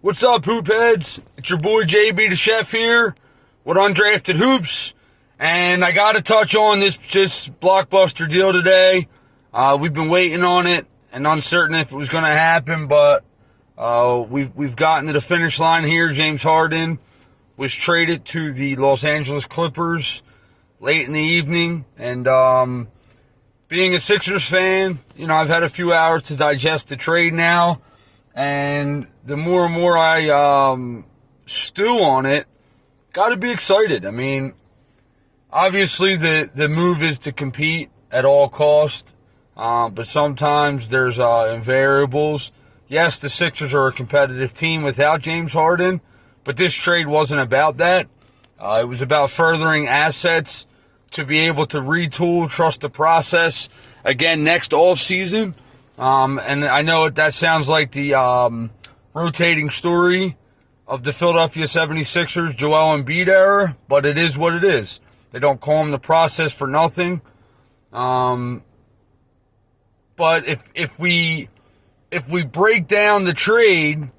What's up, hoop heads? It's your boy JB the Chef here with Undrafted Hoops, and I got to touch on this blockbuster deal today. We've been waiting on it and uncertain if it was going to happen, but we've gotten to the finish line here. James Harden was traded to the Los Angeles Clippers late in the evening, and being a Sixers fan, I've had a few hours to digest the trade now. And the more and more I stew on it, got to be excited. I mean, obviously the move is to compete at all costs, but sometimes there's invariables. Yes, the Sixers are a competitive team without James Harden, but this trade wasn't about that. It was about furthering assets to be able to retool, trust the process again next offseason. And I know that sounds like the rotating story of the Philadelphia 76ers, Joel Embiid era, but it is what it is. They don't call him the process for nothing. But if we break down the trade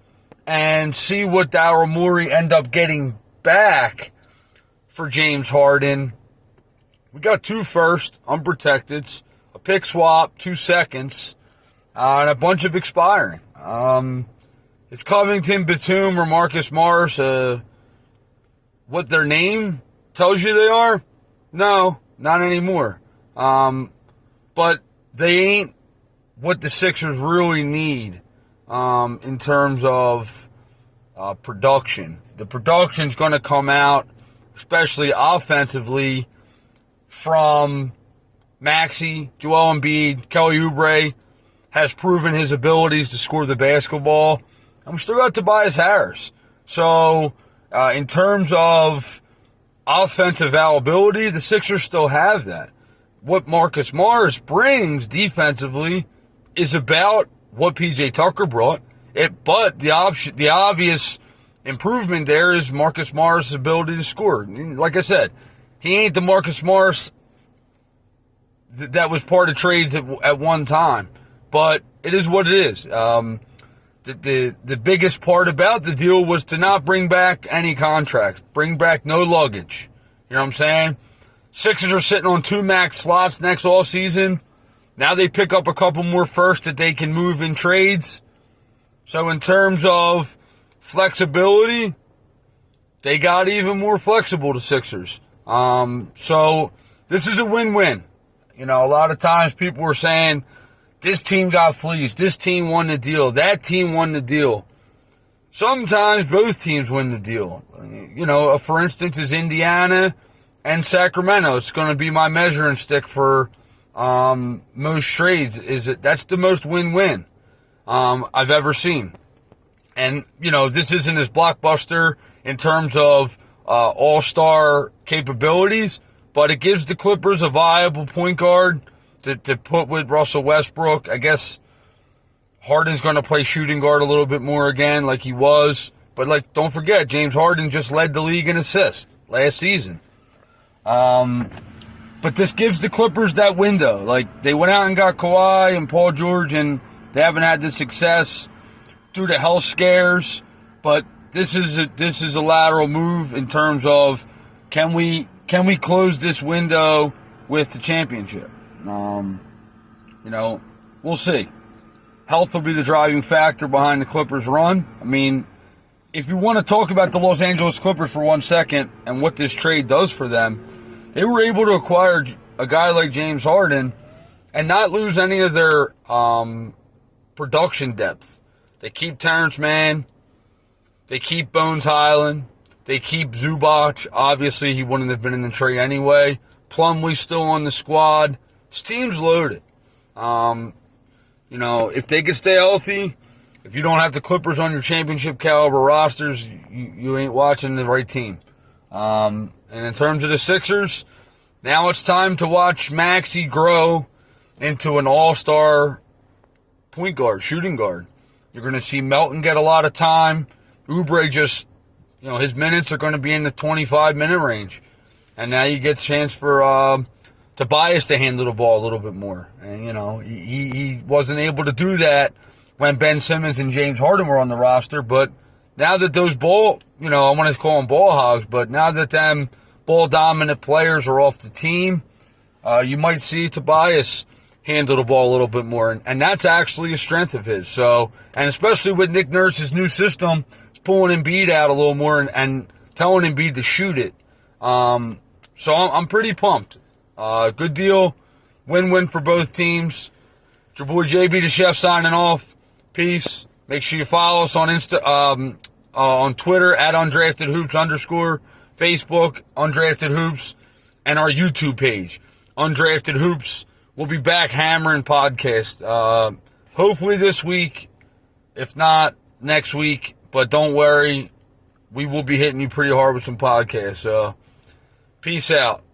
and see what Daryl Morey end up getting back for James Harden, we got 2 firsts, unprotected, a pick swap, 2 seconds, and a bunch of expiring. Is Covington, Batum, or Marcus Morris what their name tells you they are? No, not anymore. But they ain't what the Sixers really need in terms of production. The production's going to come out, especially offensively, from Maxey, Joel Embiid, Kelly Oubre has proven his abilities to score the basketball, and we still got Tobias Harris. So, in terms of offensive availability, the Sixers still have that. What Marcus Morris brings defensively is about what P.J. Tucker brought. But the obvious improvement there is Marcus Morris' ability to score. Like I said, he ain't the Marcus Morris that was part of trades at one time. But it is what it is. The biggest part about the deal was to not bring back any contracts. Bring back no luggage. You know what I'm saying? Sixers are sitting on 2 max slots next offseason. Now they pick up a couple more firsts that they can move in trades. So in terms of flexibility, they got even more flexible, the Sixers. So this is a win-win. A lot of times people were saying, this team got fleeced, this team won the deal, that team won the deal. Sometimes both teams win the deal. For instance, is Indiana and Sacramento. It's going to be my measuring stick for most trades. That's the most win-win I've ever seen. And, this isn't as blockbuster in terms of all-star capabilities, but it gives the Clippers a viable point guard to put with Russell Westbrook. I guess Harden's going to play shooting guard a little bit more again like he was. But, don't forget, James Harden just led the league in assists last season. But this gives the Clippers that window. They went out and got Kawhi and Paul George, and they haven't had the success through the health scares. But this is a lateral move in terms of can we close this window with the championship? We'll see. Health will be the driving factor behind the Clippers' run. I mean, if you want to talk about the Los Angeles Clippers for 1 second and what this trade does for them, they were able to acquire a guy like James Harden and not lose any of their production depth. They keep Terrence Mann. They keep Bones Highland. They keep Zubac. Obviously, he wouldn't have been in the trade anyway. Plumlee's still on the squad. This team's loaded. If they can stay healthy, if you don't have the Clippers on your championship caliber rosters, you ain't watching the right team. And in terms of the Sixers, now it's time to watch Maxey grow into an all-star point guard, shooting guard. You're going to see Melton get a lot of time. Oubre just, his minutes are going to be in the 25-minute range. And now you get a chance for Tobias to handle the ball a little bit more. And, he wasn't able to do that when Ben Simmons and James Harden were on the roster, but now that those ball, I want to call them ball hogs, but now that them ball dominant players are off the team, you might see Tobias handle the ball a little bit more, and that's actually a strength of his. So, and especially with Nick Nurse's new system, it's pulling Embiid out a little more and telling Embiid to shoot it. So I'm pretty pumped. Good deal, win-win for both teams. It's your boy JB the Chef signing off. Peace. Make sure you follow us on on Twitter at @undraftedhoops_, Facebook Undrafted Hoops, and our YouTube page Undrafted Hoops. We'll be back hammering podcast. Hopefully this week, if not next week. But don't worry, we will be hitting you pretty hard with some podcasts. So, peace out.